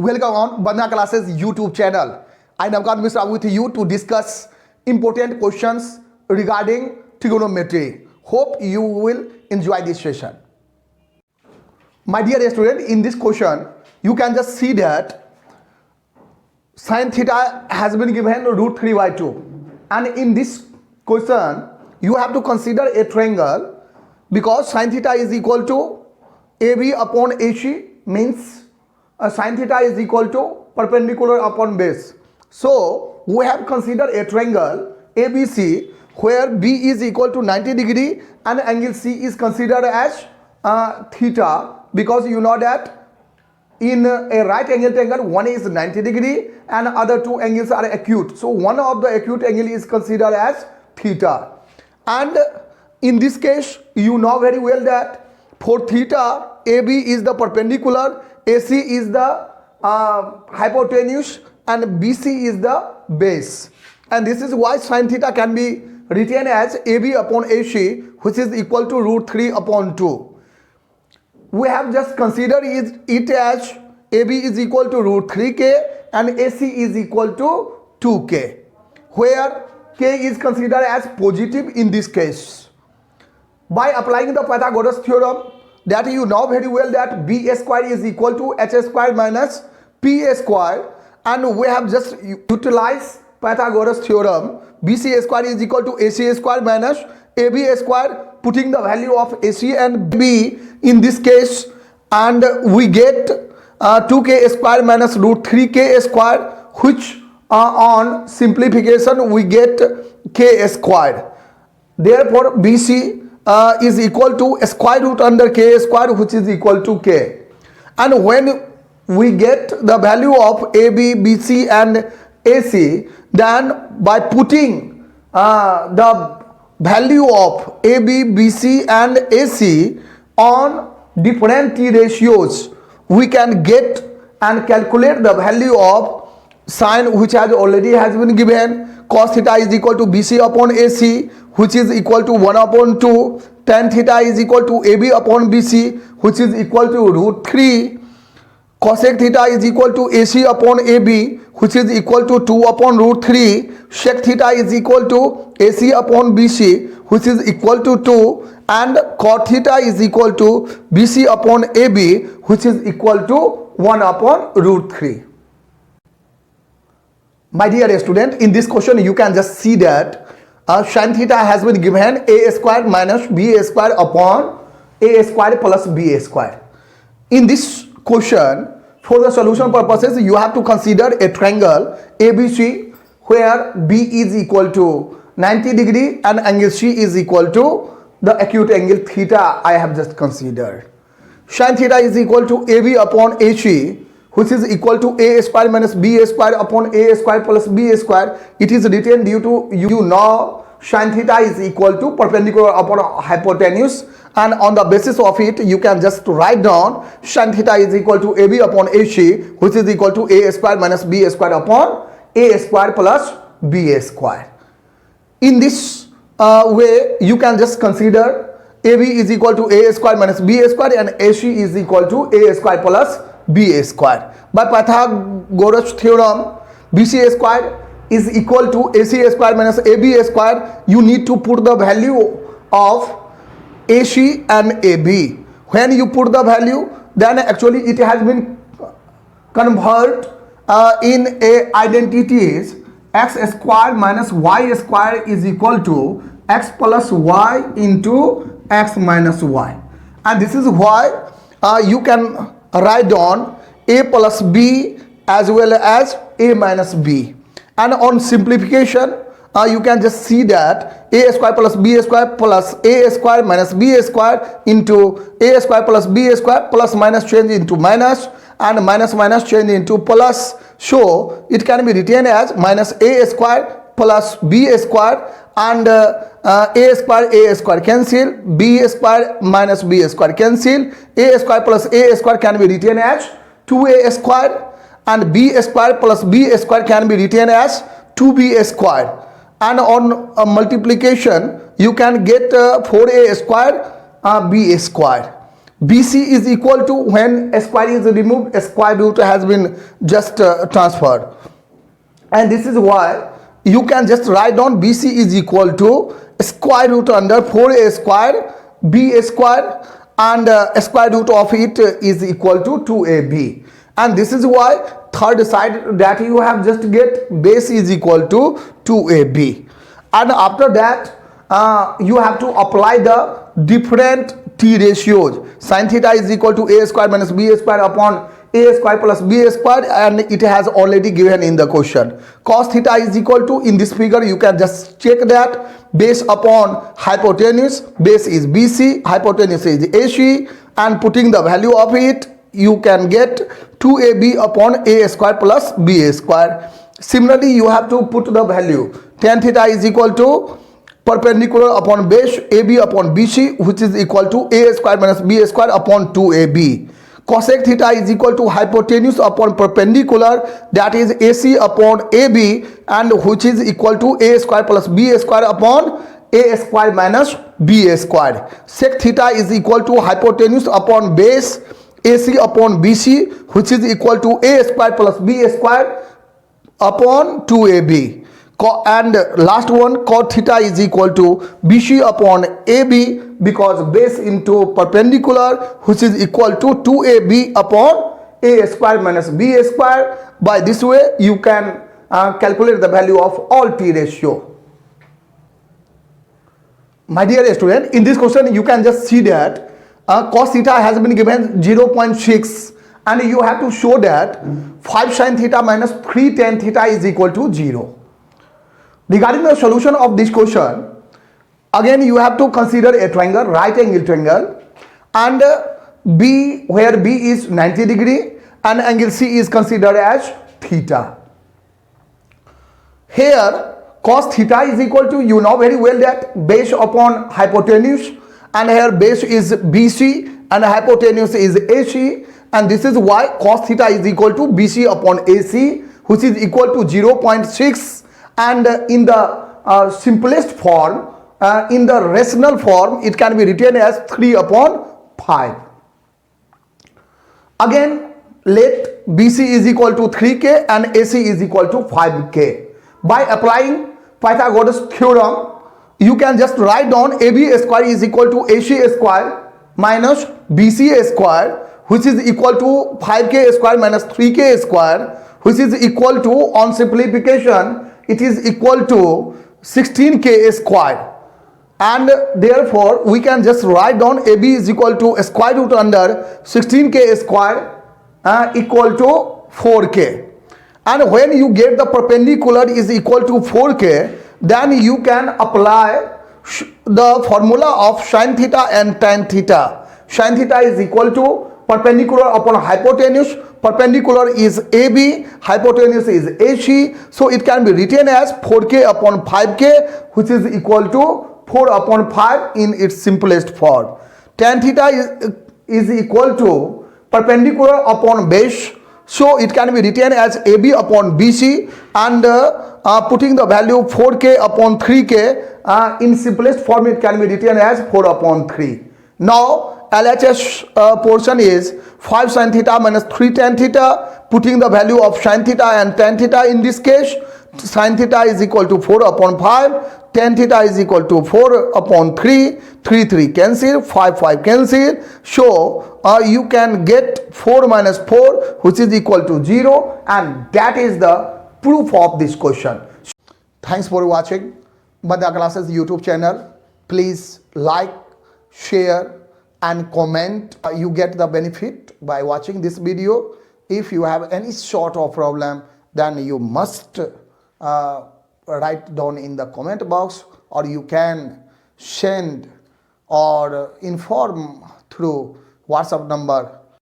Welcome on Bandha Classes YouTube channel. I am Navkant Mishra with you to discuss important questions regarding trigonometry. Hope you will enjoy this session. My dear student, in this question, you can just see that sin theta has been given root 3 by 2. And in this question, you have to consider a triangle because sin theta is equal to AB upon AC means sin theta is equal to perpendicular upon base. So we have considered a triangle ABC where B is equal to 90 degree and angle C is considered as theta, because you know that in a right angle triangle one is 90 degree and other two angles are acute. So one of the acute angle is considered as theta. And in this case you know very well that for theta AB is the perpendicular, AC is the hypotenuse and BC is the base. And this is why sin theta can be written as AB upon AC, which is equal to root 3 upon 2. We have just considered it as AB is equal to root 3k and AC is equal to 2k, where k is considered as positive in this case. By applying the Pythagoras theorem, that you know very well that b square is equal to h square minus p square, and we have just utilized Pythagoras theorem. BC square is equal to AC square minus AB square, putting the value of AC and B in this case, and we get 2k square minus root 3k square, which on simplification we get k square. Therefore BC is equal to square root under k square, which is equal to k. And when we get the value of AB, BC and AC, then by putting the value of AB, BC and AC on different t ratios, we can get and calculate the value of sine, which has been given. Cos theta is equal to BC upon AC, which is equal to 1 upon 2. Tan theta is equal to AB upon BC, which is equal to root 3. Cosec theta is equal to AC upon AB, which is equal to 2 upon root 3. Sec theta is equal to AC upon BC, which is equal to 2. And cot theta is equal to BC upon AB, which is equal to 1 upon root 3. My dear student, in this question you can just see that sin theta has been given a square minus b square upon a square plus b square. In this question, for the solution purposes, you have to consider a triangle ABC where B is equal to 90 degree and angle C is equal to the acute angle theta I have just considered. Sin theta is equal to AB upon AC, which is equal to a square minus b square upon a square plus b square. It is written due to you know sin theta is equal to perpendicular upon hypotenuse, and on the basis of it you can just write down sin theta is equal to AB upon AC, which is equal to a square minus b square upon a square plus b square. In this way you can just consider AB is equal to a square minus b square and AC is equal to a square plus b square. By Pythagoras theorem, BC square is equal to AC square minus AB square. You need to put the value of AC and AB. When you put the value, then actually it has been converted in a identities. X square minus y square is equal to x plus y into x minus y. And this is why you can write down a plus b as well as a minus b. And on simplification you can just see that a square plus b square plus a square minus b square into a square plus b square, plus minus change into minus and minus minus change into plus. So it can be written as minus a square plus b square, and a square cancel, b square minus b square cancel, a square plus a square can be written as 2a square, and b square plus b square can be written as 2b square. And on multiplication you can get 4a square b square. BC is equal to, when a square is removed, a square root has been just transferred. And this is why you can just write down BC is equal to square root under 4a square b square, and square root of it is equal to 2ab. And this is why third side that you have just get base is equal to 2ab. And after that you have to apply the different t ratios. Sin theta is equal to a square minus b square upon a square plus b square, and it has already given in the question. Cos theta is equal to, in this figure you can just check that, base upon hypotenuse, base is BC, hypotenuse is AC, and putting the value of it you can get 2ab upon a square plus b square. Similarly you have to put the value tan theta is equal to perpendicular upon base AB upon BC, which is equal to a square minus b square upon 2ab. Cosec theta is equal to hypotenuse upon perpendicular, that is AC upon AB, and which is equal to a square plus b square upon a square minus b square. Sec theta is equal to hypotenuse upon base AC upon BC, which is equal to a square plus b square upon 2ab. And last one, cot theta is equal to BC upon AB, because base into perpendicular, which is equal to 2ab upon a square minus b square. By this way you can calculate the value of all t ratio. My dear student, in this question you can just see that cos theta has been given 0.6, and you have to show that 5 sin theta minus 3 tan theta is equal to 0. Regarding the solution of this question, again you have to consider a triangle, right angle triangle, and B, where B is 90 degree and angle C is considered as theta. Here cos theta is equal to, you know very well that base upon hypotenuse, and here base is BC and hypotenuse is AC, and this is why cos theta is equal to BC upon AC, which is equal to 0.6. And in the simplest form, in the rational form, it can be written as 3 upon 5. Again, let BC is equal to 3k and AC is equal to 5k. By applying Pythagoras theorem, you can just write down AB square is equal to AC square minus BC square, which is equal to 5k square minus 3k square, which is equal to, on simplification, it is equal to 16k square. And therefore we can just write down AB is equal to square root under 16k square equal to 4k. And when you get the perpendicular is equal to 4k, then you can apply the formula of sin theta and tan theta. Sin theta is equal to perpendicular upon hypotenuse, perpendicular is AB, hypotenuse is AC, so it can be written as 4k upon 5k, which is equal to 4 upon 5 in its simplest form. Tan theta is equal to perpendicular upon base, so it can be written as AB upon BC, and putting the value 4k upon 3k in simplest form, it can be written as 4 upon 3. Now LHS portion is 5 sin theta minus 3 tan theta, putting the value of sin theta and tan theta. In this case, sin theta is equal to 4 upon 5, tan theta is equal to 4 upon 3, 3 cancel, 5 cancel. So you can get 4 minus 4, which is equal to 0, and that is the proof of this question. Thanks for watching Bandha Classes YouTube channel. Please like, share and comment. You get the benefit by watching this video. If you have any sort of problem, then you must write down in the comment box, or you can send or inform through WhatsApp number